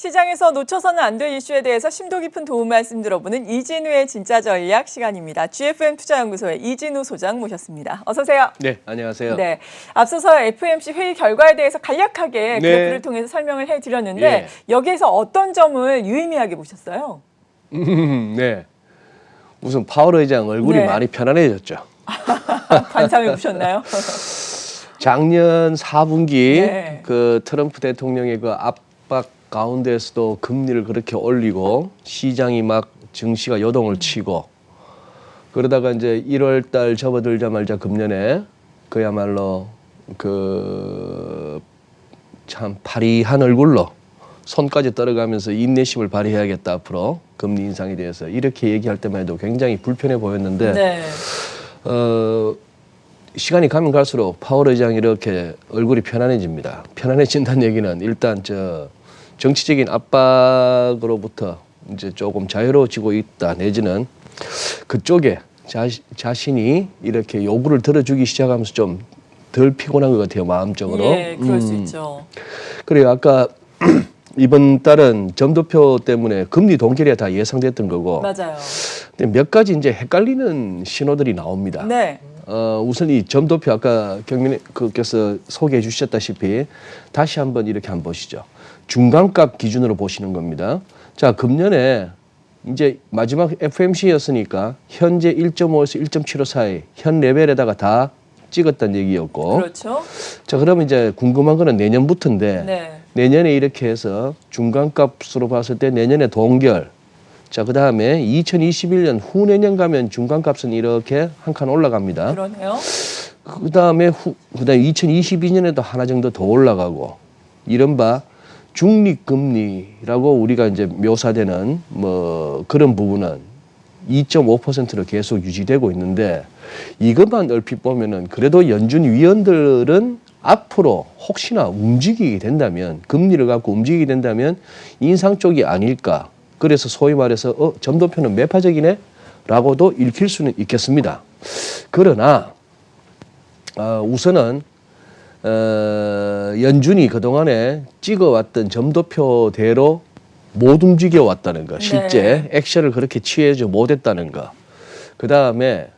시장에서 놓쳐서는 안 될 이슈에 대해서 심도 깊은 도움 말씀 들어보는 이진우의 진짜 전략 시간입니다. GFM 투자연구소의 이진우 소장 모셨습니다. 어서 오세요. 네, 안녕하세요. 네, 앞서서 FOMC 회의 결과에 대해서 간략하게 그래프를 통해서 설명을 해드렸는데 여기에서 어떤 점을 유의미하게 보셨어요? 네, 우선 파월 의장 얼굴이 많이 편안해졌죠. 관상을 보셨나요? 작년 4분기 그 트럼프 대통령의 그 압박 가운데에서도 금리를 그렇게 올리고 시장이 막 증시가 요동을 치고 그러다가 이제 1월 달 접어들자마자 금년에 그야말로 그 참 파리한 얼굴로 손까지 떨어가면서 인내심을 발휘해야겠다 앞으로 금리 인상에 대해서 이렇게 얘기할 때만 해도 굉장히 불편해 보였는데 시간이 가면 갈수록 파월 의장이 이렇게 얼굴이 편안해집니다. 편안해진다는 얘기는 일단 정치적인 압박으로부터 이제 조금 자유로워지고 있다 내지는 그쪽에 자신이 이렇게 요구를 들어주기 시작하면서 좀 덜 피곤한 것 같아요, 마음적으로. 예, 그럴 수 있죠. 그래요. 아까 이번 달은 점도표 때문에 금리 동결이 다 예상됐던 거고. 맞아요. 근데 몇 가지 이제 헷갈리는 신호들이 나옵니다. 네. 우선 이 점도표 아까 경민님께서 소개해 주셨다시피 다시 한번 이렇게 한번 보시죠. 중간값 기준으로 보시는 겁니다. 자, 금년에 이제 마지막 FOMC였으니까 현재 1.5에서 1.75 사이 현 레벨에다가 다 찍었다는 얘기였고. 그렇죠. 자, 그러면 이제 궁금한 거는 내년부터인데 내년에 이렇게 해서 중간값으로 봤을 때 내년에 동결. 자, 그 다음에 2021년 후내년 가면 중간값은 이렇게 한 칸 올라갑니다. 그러네요. 그 다음에 2022년에도 하나 정도 더 올라가고 이른바 중립금리라고 우리가 이제 묘사되는 뭐 그런 부분은 2.5%로 계속 유지되고 있는데 이것만 얼핏 보면은 그래도 연준 위원들은 앞으로 혹시나 움직이게 된다면 금리를 갖고 움직이게 된다면 인상 쪽이 아닐까. 그래서 소위 말해서 점도표는 매파적이네 라고도 읽힐 수는 있겠습니다. 그러나 우선은 연준이 그동안에 찍어왔던 점도표대로 못 움직여왔다는 거. 실제 액션을 그렇게 취하지 못했다는 거. 그다음에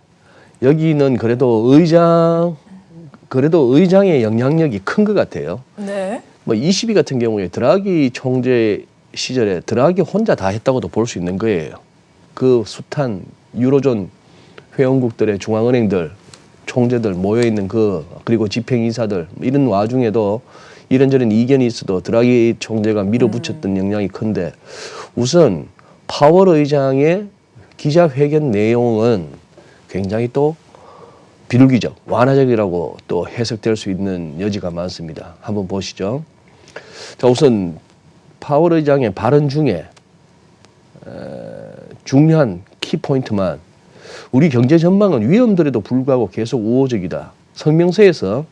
여기는 그래도 의장의 영향력이 큰 것 같아요. 네. 뭐 22 같은 경우에 드라기 총재 시절에 드라기 혼자 다 했다고도 볼 수 있는 거예요. 그 숱한 유로존 회원국들의 중앙은행들, 총재들 모여있는 그리고 집행인사들 이런 와중에도 이런저런 이견이 있어도 드라기 총재가 밀어붙였던 영향이 큰데 우선 파월 의장의 기자회견 내용은 굉장히 또 비둘기적, 완화적이라고 또 해석될 수 있는 여지가 많습니다. 한번 보시죠. 자, 우선 파월 의장의 발언 중에 중요한 키포인트만 우리 경제 전망은 위험들에도 불구하고 계속 우호적이다. 성명서에서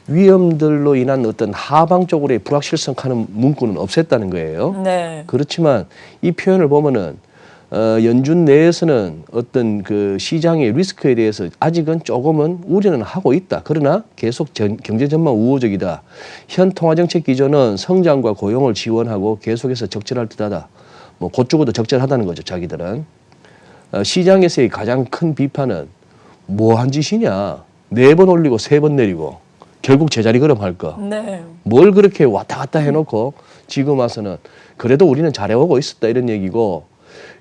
위험들로 인한 어떤 하방 쪽으로의 불확실성하는 문구는 없앴다는 거예요. 네. 그렇지만 이 표현을 보면은 연준 내에서는 어떤 그 시장의 리스크에 대해서 아직은 조금은 우려는 하고 있다. 그러나 계속 경제 전망 우호적이다. 현 통화정책 기조는 성장과 고용을 지원하고 계속해서 적절할 듯하다. 뭐 곧 죽어도 적절하다는 거죠. 자기들은. 시장에서의 가장 큰 비판은 뭐한 짓이냐. 4번 올리고 3번 내리고 결국 제자리 걸음할 거. 뭘 그렇게 왔다 갔다 해놓고 지금 와서는 그래도 우리는 잘해오고 있었다 이런 얘기고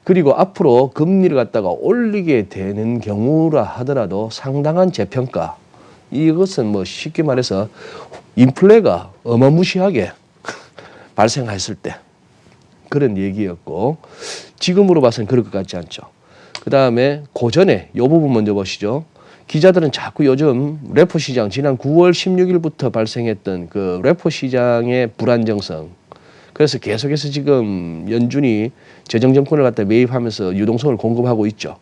그리고 앞으로 금리를 갖다가 올리게 되는 경우라 하더라도 상당한 재평가. 이것은 뭐 쉽게 말해서 인플레가 어마무시하게 발생했을 때 그런 얘기였고 지금으로 봐서는 그럴 것 같지 않죠. 그 다음에 고전에 이 부분 먼저 보시죠. 기자들은 자꾸 요즘 레포 시장 지난 9월 16일부터 발생했던 그 레포 시장의 불안정성 그래서 계속해서 지금 연준이 재정정권을 갖다 매입하면서 유동성을 공급하고 있죠.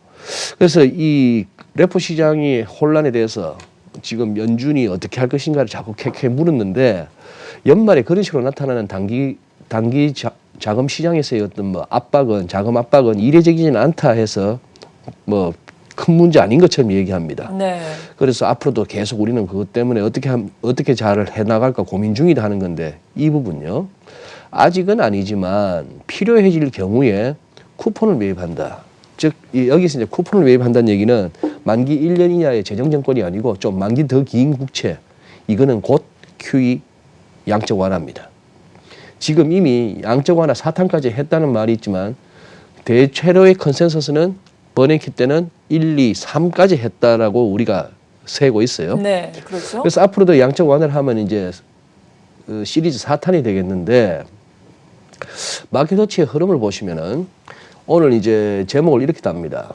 그래서 이 레포 시장의 혼란에 대해서 지금 연준이 어떻게 할 것인가를 자꾸 캐캐 물었는데 연말에 그런 식으로 나타나는 단기 자금 시장에서의 어떤 뭐 자금 압박은 이례적이지는 않다 해서 뭐 큰 문제 아닌 것처럼 얘기합니다. 그래서 앞으로도 계속 우리는 그것 때문에 어떻게 잘 해나갈까 고민 중이다 하는 건데 이 부분요. 아직은 아니지만 필요해질 경우에 쿠폰을 매입한다. 즉 여기서 이제 쿠폰을 매입한다는 얘기는 만기 1년 이하의 재정정권이 아니고 좀 만기 더 긴 국채. 이거는 곧 QE 양적 완화입니다. 지금 이미 양적 완화 4탄까지 했다는 말이 있지만 대체로의 컨센서스는 버냉키 때는 1, 2, 3까지 했다라고 우리가 세고 있어요. 네, 그렇죠. 그래서 앞으로도 양적 완화를 하면 이제 시리즈 4탄이 되겠는데 마켓워치의 흐름을 보시면은 오늘 이제 제목을 이렇게 답니다.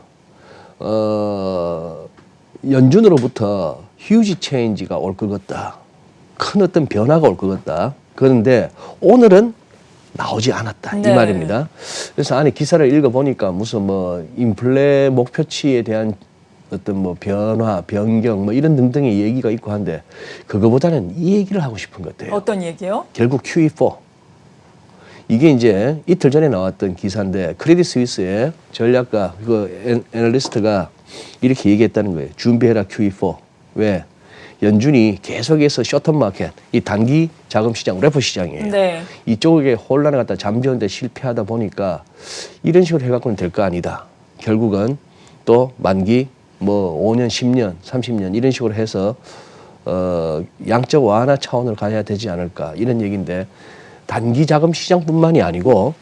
연준으로부터 휴지 체인지가 올 것 같다. 큰 어떤 변화가 올 것 같다. 그런데 오늘은 나오지 않았다. 네. 이 말입니다. 그래서 안에 기사를 읽어보니까 무슨 뭐 인플레 목표치에 대한 어떤 뭐 변화, 변경 뭐 이런 등등의 얘기가 있고 한데 그거보다는 이 얘기를 하고 싶은 것 같아요. 어떤 얘기요? 결국 QE4. 이게 이제 이틀 전에 나왔던 기사인데 크레딧 스위스의 전략가 그 애널리스트가 이렇게 얘기했다는 거예요. 준비해라 QE4. 왜? 연준이 계속해서 쇼텀 마켓, 이 단기 자금 시장, 레포 시장이에요. 네. 이쪽에 혼란을 갖다 잠재우는데 실패하다 보니까 이런 식으로 해갖고는 될 거 아니다. 결국은 또 만기 뭐 5년, 10년, 30년 이런 식으로 해서 양적 완화 차원을 가야 되지 않을까 이런 얘기인데 단기 자금 시장뿐만이 아니고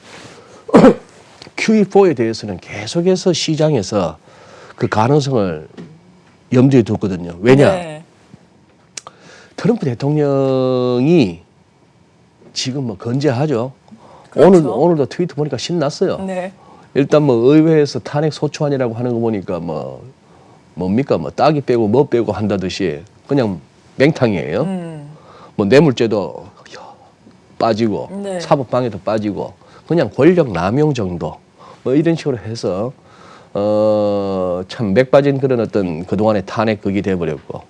QE4에 대해서는 계속해서 시장에서 그 가능성을 염두에 뒀거든요. 왜냐? 네. 트럼프 대통령이 지금 뭐 건재하죠. 그렇죠. 오늘도 트위터 보니까 신났어요. 네. 일단 뭐 의회에서 탄핵 소추안이라고 하는 거 보니까 뭡니까 뭐 따기 빼고 뭐 빼고 한다듯이 그냥 맹탕이에요. 뭐 뇌물죄도 빠지고 네. 사법방해도 빠지고 그냥 권력 남용 정도 뭐 이런 식으로 해서 참 맥 빠진 그런 어떤 그동안의 탄핵 극이 돼버렸고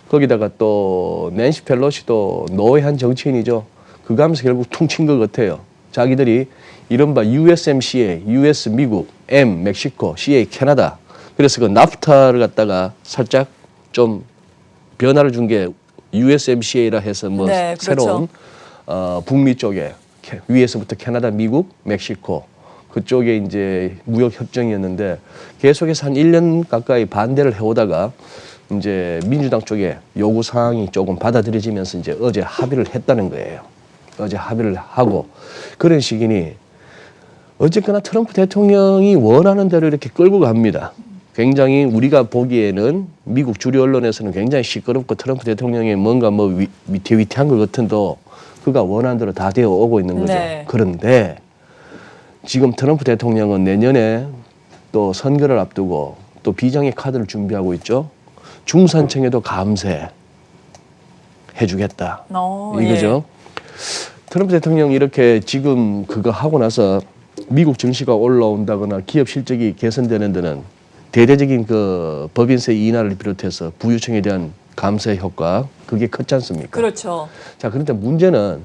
거기다가 또 낸시 펠로시도 노회한 정치인이죠. 그거 하면서 결국 퉁친 것 같아요. 자기들이 이른바 USMCA, US 미국, M 멕시코, CA 캐나다. 그래서 그 나프타를 갖다가 살짝 좀 변화를 준 게 USMCA라 해서 뭐 네, 그렇죠. 새로운 북미 쪽에 위에서부터 캐나다, 미국, 멕시코 그쪽에 이제 무역 협정이었는데 계속해서 한 1년 가까이 반대를 해오다가 이제 민주당 쪽에 요구 사항이 조금 받아들여지면서 이제 어제 합의를 했다는 거예요. 어제 합의를 하고 그런 식이니 어쨌거나 트럼프 대통령이 원하는 대로 이렇게 끌고 갑니다. 굉장히 우리가 보기에는 미국 주류 언론에서는 굉장히 시끄럽고 트럼프 대통령이 뭔가 뭐 위태위태한 것 같은데 그가 원하는 대로 다 되어 오고 있는 거죠. 네. 그런데 지금 트럼프 대통령은 내년에 또 선거를 앞두고 또 비장의 카드를 준비하고 있죠. 중산층에도 감세 해주겠다. 이거죠. 트럼프 대통령이 이렇게 지금 그거 하고 나서 미국 증시가 올라온다거나 기업 실적이 개선되는 데는 대대적인 그 법인세 인하를 비롯해서 부유층에 대한 감세 효과 그게 컸지 않습니까? 그렇죠. 자, 그런데 문제는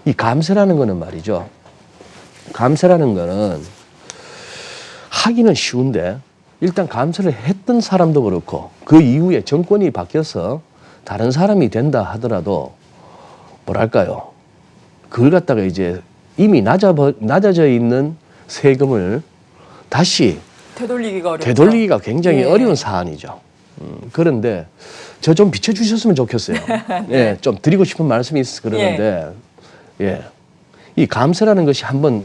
이 감세라는 거는 말이죠. 감세라는 거는 하기는 쉬운데 일단 감세를 했던 사람도 그렇고 그 이후에 정권이 바뀌어서 다른 사람이 된다 하더라도 뭐랄까요. 그걸 갖다가 이제 이미 낮아져 있는 세금을 다시 되돌리기가 어렵죠. 되돌리기가 굉장히 예. 어려운 사안이죠. 그런데 저 좀 비춰주셨으면 좋겠어요. 예, 좀 드리고 싶은 말씀이 있어서 그러는데, 예. 이 감세라는 것이 한번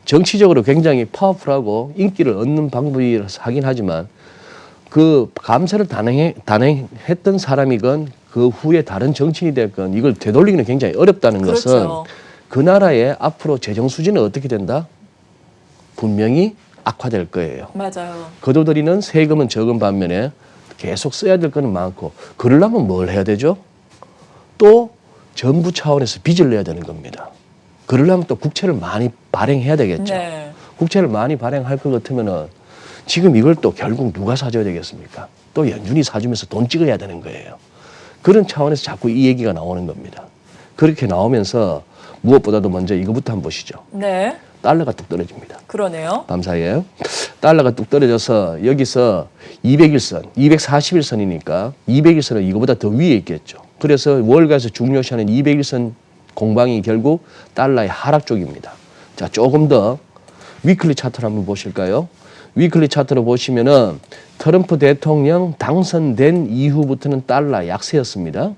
정치적으로 굉장히 파워풀하고 인기를 얻는 방법이라서 하긴 하지만 그 감세를 단행했던 사람이건 그 후에 다른 정치인이 됐건 이걸 되돌리기는 굉장히 어렵다는 그렇죠. 것은 그 나라의 앞으로 재정 수준은 어떻게 된다? 분명히 악화될 거예요. 맞아요. 거둬들이는 세금은 적은 반면에 계속 써야 될 거는 많고 그러려면 뭘 해야 되죠? 또 정부 차원에서 빚을 내야 되는 겁니다. 그러려면 또 국채를 많이 발행해야 되겠죠. 네. 국채를 많이 발행할 것 같으면은 지금 이걸 또 결국 누가 사줘야 되겠습니까? 또 연준이 사주면서 돈 찍어야 되는 거예요. 그런 차원에서 자꾸 이 얘기가 나오는 겁니다. 그렇게 나오면서 무엇보다도 먼저 이거부터 한번 보시죠. 네. 달러가 뚝 떨어집니다. 그러네요. 밤사이에 달러가 뚝 떨어져서 여기서 200일선, 241선이니까 200일선은 이거보다 더 위에 있겠죠. 그래서 월가에서 중요시하는 200일선 공방이 결국 달러의 하락 쪽입니다. 자, 조금 더 위클리 차트를 한번 보실까요? 위클리 차트로 보시면은 트럼프 대통령 당선된 이후부터는 달러 약세였습니다.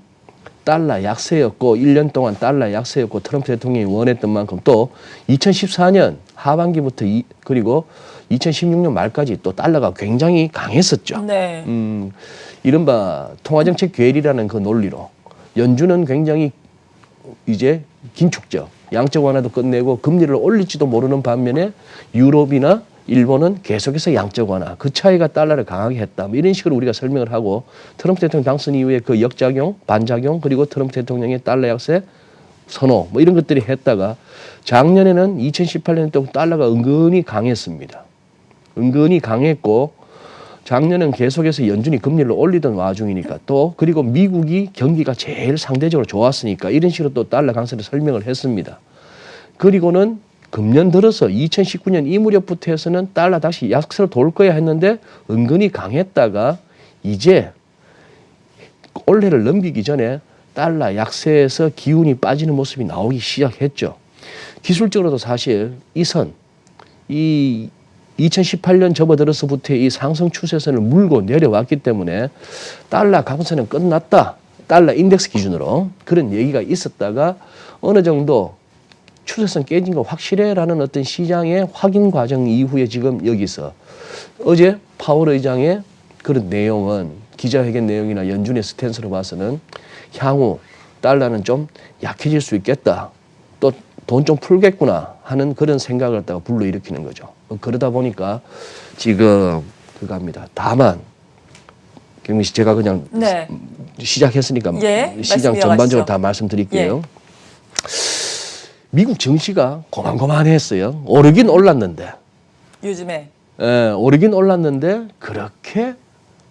달러 약세였고 1년 동안 달러 약세였고 트럼프 대통령이 원했던 만큼 또 2014년 하반기부터 그리고 2016년 말까지 또 달러가 굉장히 강했었죠. 네. 이른바 통화정책 괴리라는 그 논리로 연준은 굉장히 이제 긴축적 양적 완화도 끝내고 금리를 올릴지도 모르는 반면에 유럽이나 일본은 계속해서 양적 완화, 그 차이가 달러를 강하게 했다. 뭐 이런 식으로 우리가 설명을 하고 트럼프 대통령 당선 이후에 그 역작용, 반작용 그리고 트럼프 대통령의 달러 약세 선호 뭐 이런 것들이 했다가 작년에는 2018년 또 달러가 은근히 강했습니다. 은근히 강했고 작년은 계속해서 연준이 금리를 올리던 와중이니까 또 그리고 미국이 경기가 제일 상대적으로 좋았으니까 이런 식으로 또 달러 강세를 설명을 했습니다. 그리고는 금년 들어서 2019년 이 무렵부터 해서는 달러 다시 약세로 돌 거야 했는데 은근히 강했다가 이제 올해를 넘기기 전에 달러 약세에서 기운이 빠지는 모습이 나오기 시작했죠. 기술적으로도 사실 이 2018년 접어들어서부터의 이 상승 추세선을 물고 내려왔기 때문에 달러 강세는 끝났다. 달러 인덱스 기준으로 그런 얘기가 있었다가 어느 정도 추세선 깨진 거 확실해라는 어떤 시장의 확인 과정 이후에 지금 여기서 어제 파월 의장의 그런 내용은 기자회견 내용이나 연준의 스탠스로 봐서는 향후 달러는 좀 약해질 수 있겠다. 또 돈 좀 풀겠구나 하는 그런 생각을 갖다가 불러일으키는 거죠. 그러다 보니까 지금 그거 합니다. 다만 경민 씨 제가 그냥 네. 시작했으니까 예, 시장 말씀 전반적으로 이어가시죠. 다 말씀드릴게요. 미국 증시가 고만고만했어요. 오르긴 올랐는데. 요즘에. 오르긴 올랐는데 그렇게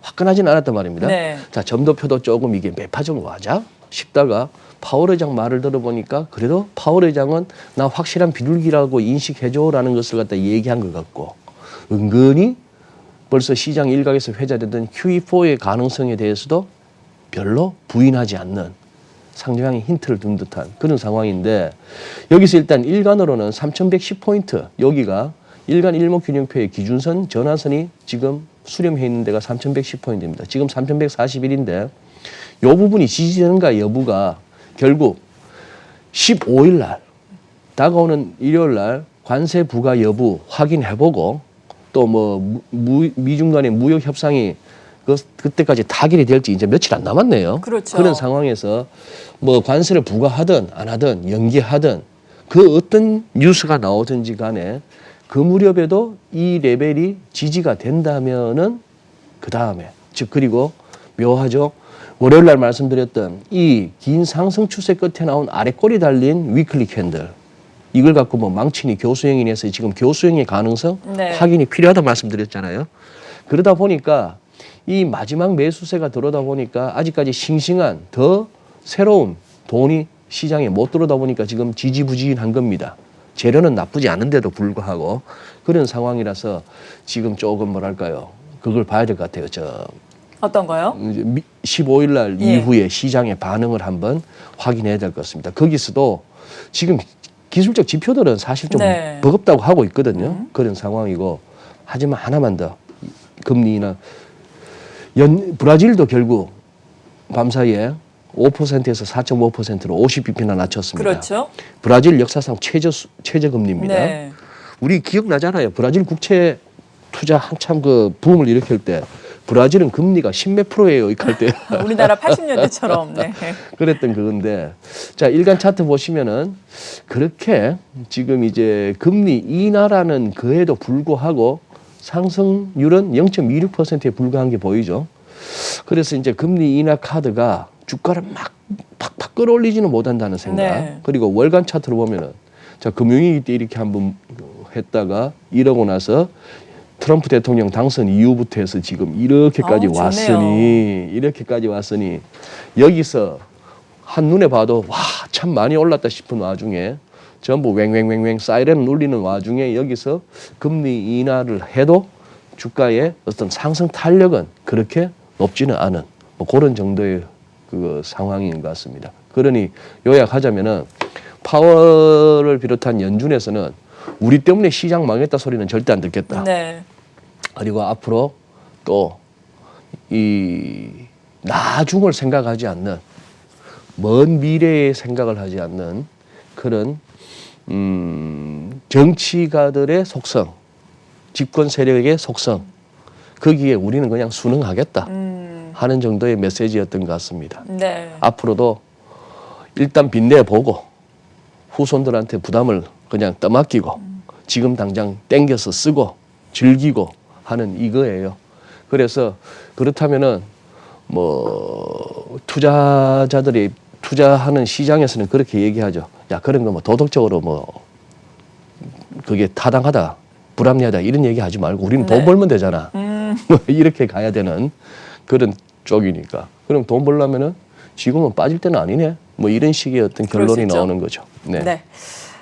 화끈하진 않았단 말입니다. 네. 자, 점도표도 조금 이게 매파적으로 가자 싶다가 파월 의장 말을 들어보니까 그래도 파월 의장은 나 확실한 비둘기라고 인식해줘라는 것을 갖다 얘기한 것 같고 은근히 벌써 시장 일각에서 회자되던 QE4의 가능성에 대해서도 별로 부인하지 않는 상당히 힌트를 둔 듯한 그런 상황인데 여기서 일단 일간으로는 3110포인트 여기가 일간 일목균형표의 기준선 전환선이 지금 수렴해 있는 데가 3110포인트입니다. 지금 3141인데 이 부분이 지지되는가 여부가 결국 15일 날 다가오는 일요일 날 관세 부과 여부 확인해보고 또 뭐 미중 간의 무역 협상이 그때까지 타결이 될지 이제 며칠 안 남았네요. 그렇죠. 그런 상황에서 뭐 관세를 부과하든 안 하든 연기하든 그 어떤 뉴스가 나오든지 간에 그 무렵에도 이 레벨이 지지가 된다면은 그 다음에 즉 그리고 묘하죠. 월요일 날 말씀드렸던 이 긴 상승 추세 끝에 나온 아래 꼬리 달린 위클리 캔들 이걸 갖고 뭐 망치니 교수형이니 해서 지금 교수형의 가능성 네. 확인이 필요하다고 말씀드렸잖아요. 그러다 보니까 이 마지막 매수세가 들어오다 보니까 아직까지 싱싱한 더 새로운 돈이 시장에 못 들어오다 보니까 지금 지지부진한 겁니다. 재료는 나쁘지 않은데도 불구하고 그런 상황이라서 지금 조금 뭐랄까요. 그걸 봐야 될 것 같아요. 어떤 거요? 15일 날 예. 이후에 시장의 반응을 한번 확인해야 될 것 같습니다. 거기서도 지금 기술적 지표들은 사실 좀 네. 버겁다고 하고 있거든요. 그런 상황이고 하지만 하나만 더 금리나 브라질도 결국 밤사이에 5%에서 4.5%로 50bp나 낮췄습니다. 그렇죠. 브라질 역사상 최저 금리입니다. 네. 우리 기억나잖아요. 브라질 국채 투자 한참 그 붐을 일으킬 때 브라질은 금리가 10몇 프로에 유익할 때 우리나라 80년대처럼. 네. 그랬던 그건데 자 일간 차트 보시면은 그렇게 지금 이제 금리 인하라는 그에도 불구하고 상승률은 0.26%에 불과한 게 보이죠. 그래서 이제 금리 인하 카드가 주가를 막 팍팍 끌어올리지는 못한다는 생각. 네. 그리고 월간 차트로 보면은 자 금융위기 때 이렇게 한번 했다가 이러고 나서 트럼프 대통령 당선 이후부터 해서 지금 이렇게까지 이렇게까지 왔으니 여기서 한눈에 봐도 와 참 많이 올랐다 싶은 와중에 전부 왱왱왱왱 사이렌 울리는 와중에 여기서 금리 인하를 해도 주가의 어떤 상승 탄력은 그렇게 높지는 않은 뭐 그런 정도의 그 상황인 것 같습니다. 그러니 요약하자면은 파월을 비롯한 연준에서는 우리 때문에 시장 망했다 소리는 절대 안 듣겠다. 네. 그리고 앞으로 또 이 나중을 생각하지 않는 먼 미래의 생각을 하지 않는 그런 정치가들의 속성, 집권 세력의 속성, 거기에 우리는 그냥 순응하겠다 하는 정도의 메시지였던 것 같습니다. 네. 앞으로도 일단 빚내보고 후손들한테 부담을 그냥 떠맡기고 지금 당장 땡겨서 쓰고 즐기고 하는 이거예요. 그래서 그렇다면은 뭐 투자자들이 투자하는 시장에서는 그렇게 얘기하죠. 야, 그런 거 뭐 도덕적으로 뭐 그게 타당하다, 불합리하다 이런 얘기 하지 말고 우리는 돈 네. 벌면 되잖아. 뭐 이렇게 가야 되는 그런 쪽이니까. 그럼 돈 벌려면은 지금은 빠질 때는 아니네. 뭐 이런 식의 어떤 그럴 수 결론이 있죠. 나오는 거죠. 네. 네.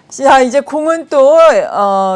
자, 이제 공은 또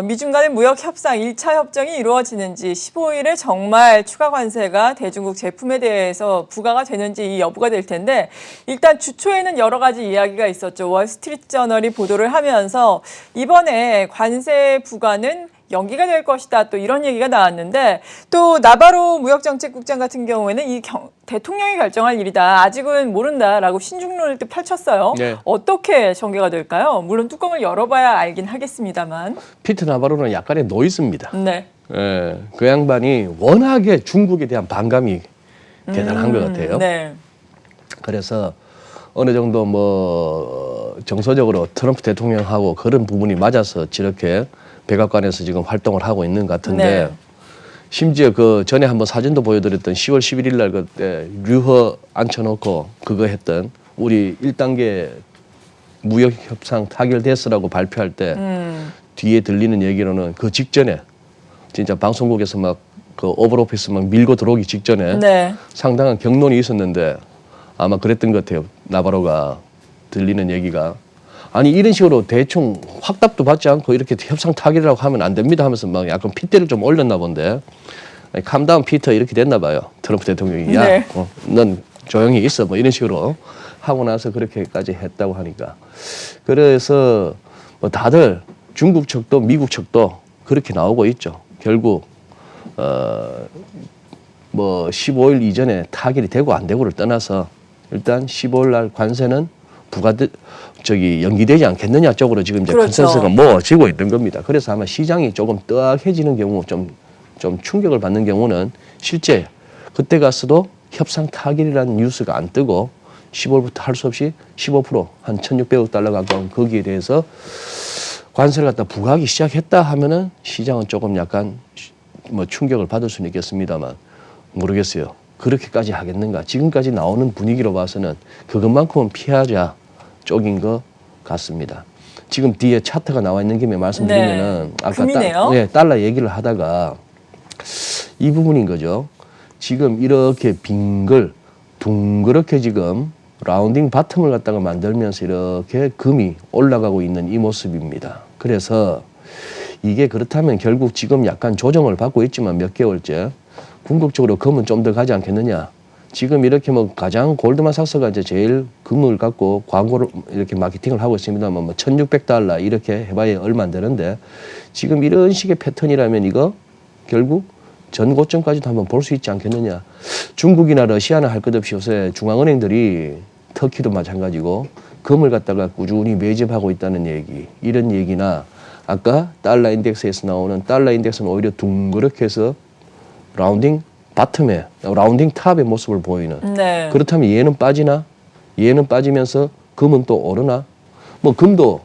미중 간의 무역 협상 1차 협정이 이루어지는지 15일에 정말 추가 관세가 대중국 제품에 대해서 부과가 되는지 이 여부가 될 텐데 일단 주초에는 여러 가지 이야기가 있었죠. 월스트리트저널이 보도를 하면서 이번에 관세 부과는 연기가 될 것이다. 또 이런 얘기가 나왔는데 또 나바로 무역정책국장 같은 경우에는 이 대통령이 결정할 일이다. 아직은 모른다라고 신중론을 또 펼쳤어요. 네. 어떻게 전개가 될까요? 물론 뚜껑을 열어봐야 알긴 하겠습니다만. 피트 나바로는 약간의 노이즈입니다. 네. 예, 그 양반이 워낙에 중국에 대한 반감이 대단한 것 같아요. 네. 그래서 어느 정도 뭐 정서적으로 트럼프 대통령하고 그런 부분이 맞아서 저렇게 백악관에서 지금 활동을 하고 있는 것 같은데 네. 심지어 그 전에 한번 사진도 보여드렸던 10월 11일 날 그때 류허 앉혀놓고 그거 했던 우리 1단계 무역협상 타결됐으라고 발표할 때 뒤에 들리는 얘기로는 그 직전에 진짜 방송국에서 막 그 오버오피스 막 밀고 들어오기 직전에 네. 상당한 격론이 있었는데 아마 그랬던 것 같아요. 나바로가 들리는 얘기가 아니 이런 식으로 대충 확답도 받지 않고 이렇게 협상 타결이라고 하면 안 됩니다 하면서 막 약간 핏대를 좀 올렸나 본데 캄다운 피터 이렇게 됐나 봐요. 트럼프 대통령이 야, 네. 넌 조용히 있어 뭐 이런 식으로 하고 나서 그렇게까지 했다고 하니까 그래서 뭐 다들 중국 측도 미국 측도 그렇게 나오고 있죠. 결국 뭐 15일 이전에 타결이 되고 안 되고를 떠나서 일단 15일 날 관세는 연기되지 않겠느냐 쪽으로 지금 이제 그렇죠. 컨센서스가 모아지고 있는 겁니다. 그래서 아마 시장이 조금 뜨악해지는 경우 좀 충격을 받는 경우는 실제 그때 갔어도 협상 타결이라는 뉴스가 안 뜨고 15일부터 할 수 없이 15% 한 1,600억 달러 가까운 거기에 대해서 관세를 갖다 부과하기 시작했다 하면은 시장은 조금 약간 뭐 충격을 받을 수는 있겠습니다만 모르겠어요. 그렇게까지 하겠는가? 지금까지 나오는 분위기로 봐서는 그것만큼은 피하자 쪽인 것 같습니다. 지금 뒤에 차트가 나와 있는 김에 말씀드리면은 네. 아까 금이네요. 달러 얘기를 하다가 이 부분인 거죠. 지금 이렇게 빙글 둥그렇게 지금 라운딩 바텀을 갖다가 만들면서 이렇게 금이 올라가고 있는 이 모습입니다. 그래서 이게 그렇다면 결국 지금 약간 조정을 받고 있지만 몇 개월째 궁극적으로 금은 좀 더 가지 않겠느냐. 지금 이렇게 뭐 가장 골드만삭스가 이제 제일 금을 갖고 광고를 이렇게 마케팅을 하고 있습니다만 뭐 1,600달러 이렇게 해봐야 얼마 안 되는데 지금 이런 식의 패턴이라면 이거 결국 전 고점까지도 한번 볼 수 있지 않겠느냐. 중국이나 러시아나 할 것 없이 요새 중앙은행들이 터키도 마찬가지고 금을 갖다가 꾸준히 매집하고 있다는 얘기 이런 얘기나 아까 달러 인덱스에서 나오는 달러 인덱스는 오히려 둥그렇게 해서 라운딩 바텀에 라운딩 탑의 모습을 보이는 네. 그렇다면 얘는 빠지나 얘는 빠지면서 금은 또 오르나 뭐 금도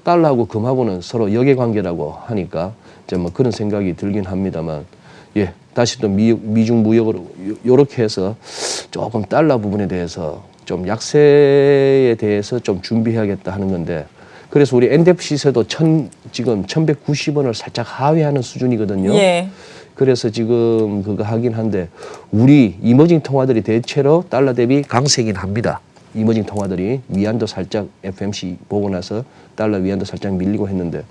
달러하고 금하고는 서로 역의 관계라고 하니까 이제 뭐 그런 생각이 들긴 합니다만 예 다시 또 미중 무역으로 요렇게 해서 조금 달러 부분에 대해서 좀 약세에 대해서 좀 준비해야겠다 하는 건데 그래서 우리 엔데프 시세도 지금 1,190원을 살짝 하회하는 수준이거든요. 예. 그래서 지금 그거 하긴 한데 우리 이머징 통화들이 대체로 달러 대비 강세긴 합니다. 이머징 통화들이 위안도 살짝 FMC 보고 나서 달러 위안도 살짝 밀리고 했는데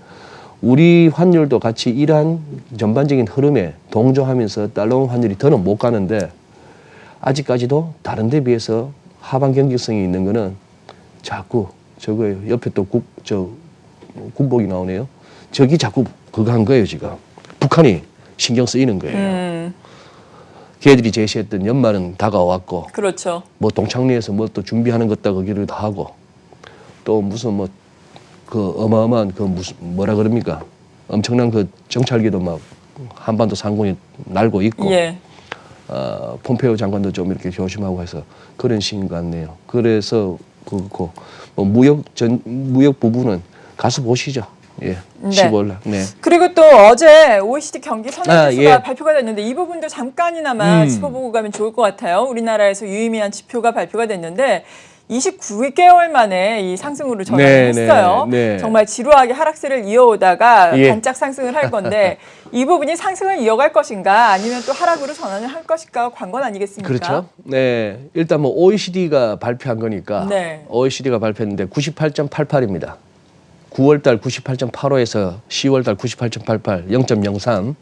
우리 환율도 같이 이러한 전반적인 흐름에 동조하면서 달러 환율이 더는 못 가는데 아직까지도 다른 데 비해서 하방 경직성이 있는 거는 자꾸 저거예요. 옆에 또 군복이 나오네요. 저기 자꾸 그거 한 거예요, 지금. 북한이 신경 쓰이는 거예요. 걔들이 제시했던 연말은 다가왔고, 그렇죠. 뭐 동창리에서 뭐 또 준비하는 것다 거기를 다 하고, 또 무슨 뭐 그 어마어마한 그 무슨 뭐라 그럽니까? 엄청난 그 정찰기도 막 한반도 상공에 날고 있고, 예. 폼페이오 장관도 좀 이렇게 조심하고 해서 그런 시인 것 같네요. 그래서 그렇고 뭐 무역 부분은 가서 보시죠. 예, 네. 15일 날. 네. 그리고 또 어제 OECD 경기 선행지수가 예. 발표가 됐는데 이 부분도 잠깐이나마 짚어보고 가면 좋을 것 같아요. 우리나라에서 유의미한 지표가 발표가 됐는데 29개월 만에 이 상승으로 전환을 네, 했어요. 네. 정말 지루하게 하락세를 이어오다가 예. 반짝 상승을 할 건데 이 부분이 상승을 이어갈 것인가 아니면 또 하락으로 전환을 할 것인가 관건 아니겠습니까? 그렇죠. 네. 일단 뭐 OECD가 발표한 거니까 네. OECD가 발표했는데 98.88입니다. 9월 달 98.85에서 10월 달 98.88, 0.03.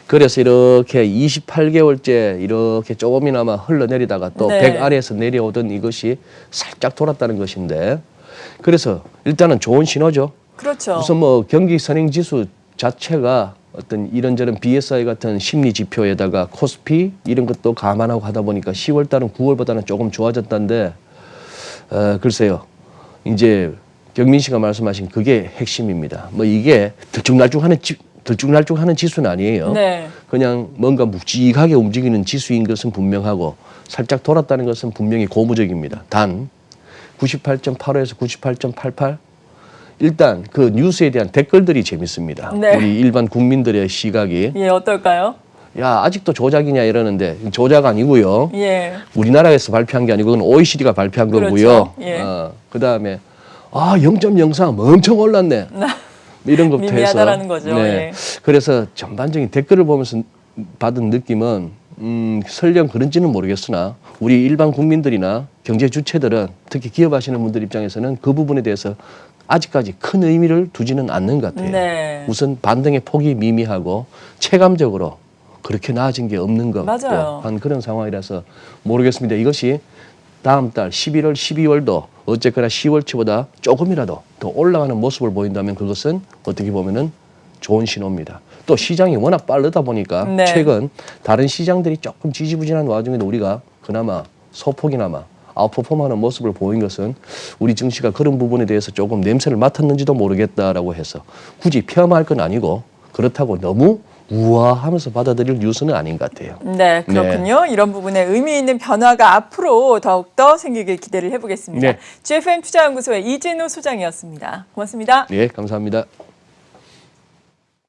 그래서 이렇게 28개월째 이렇게 조금이나마 흘러내리다가 또 네. 100 아래에서 내려오던 이것이 살짝 돌았다는 것인데, 그래서 일단은 좋은 신호죠. 그렇죠. 우선 뭐 경기 선행 지수 자체가 어떤 이런저런 BSI 같은 심리 지표에다가 코스피 이런 것도 감안하고 하다 보니까 10월 달은 9월보다는 조금 좋아졌다는데, 글쎄요. 이제 경민 씨가 말씀하신 그게 핵심입니다. 뭐 이게 들쭉날쭉하는 지수는 아니에요. 네. 그냥 뭔가 묵직하게 움직이는 지수인 것은 분명하고 살짝 돌았다는 것은 분명히 고무적입니다. 단 98.85에서 98.88 일단 그 뉴스에 대한 댓글들이 재밌습니다. 네. 우리 일반 국민들의 시각이 예, 어떨까요? 야 아직도 조작이냐 이러는데 조작 아니고요. 예. 우리나라에서 발표한 게 아니고 그건 OECD가 발표한 그렇죠. 거고요. 예. 그다음에 0.03 엄청 올랐네. 이런 것부터 해서 미미하다라는 거죠. 네. 예. 그래서 전반적인 댓글을 보면서 받은 느낌은 설령 그런지는 모르겠으나 우리 일반 국민들이나 경제 주체들은 특히 기업하시는 분들 입장에서는 그 부분에 대해서 아직까지 큰 의미를 두지는 않는 것 같아요. 네. 우선 반등의 폭이 미미하고 체감적으로 그렇게 나아진 게 없는 것 같고 맞아요. 한 그런 상황이라서 모르겠습니다. 이것이 다음 달 11월, 12월도 어쨌거나 10월치보다 조금이라도 더 올라가는 모습을 보인다면 그것은 어떻게 보면은 좋은 신호입니다. 또 시장이 워낙 빠르다 보니까 네. 최근 다른 시장들이 조금 지지부진한 와중에도 우리가 그나마 소폭이나마 아웃퍼폼하는 모습을 보인 것은 우리 증시가 그런 부분에 대해서 조금 냄새를 맡았는지도 모르겠다라고 해서 굳이 폄하할 건 아니고 그렇다고 너무 우아하면서 받아들일 뉴스는 아닌 것 같아요. 네, 그렇군요. 이런 부분에 의미 있는 변화가 앞으로 더욱더 생기길 기대를 해보겠습니다. 네. GFM 투자연구소의 이진우 소장이었습니다. 고맙습니다. 예, 감사합니다.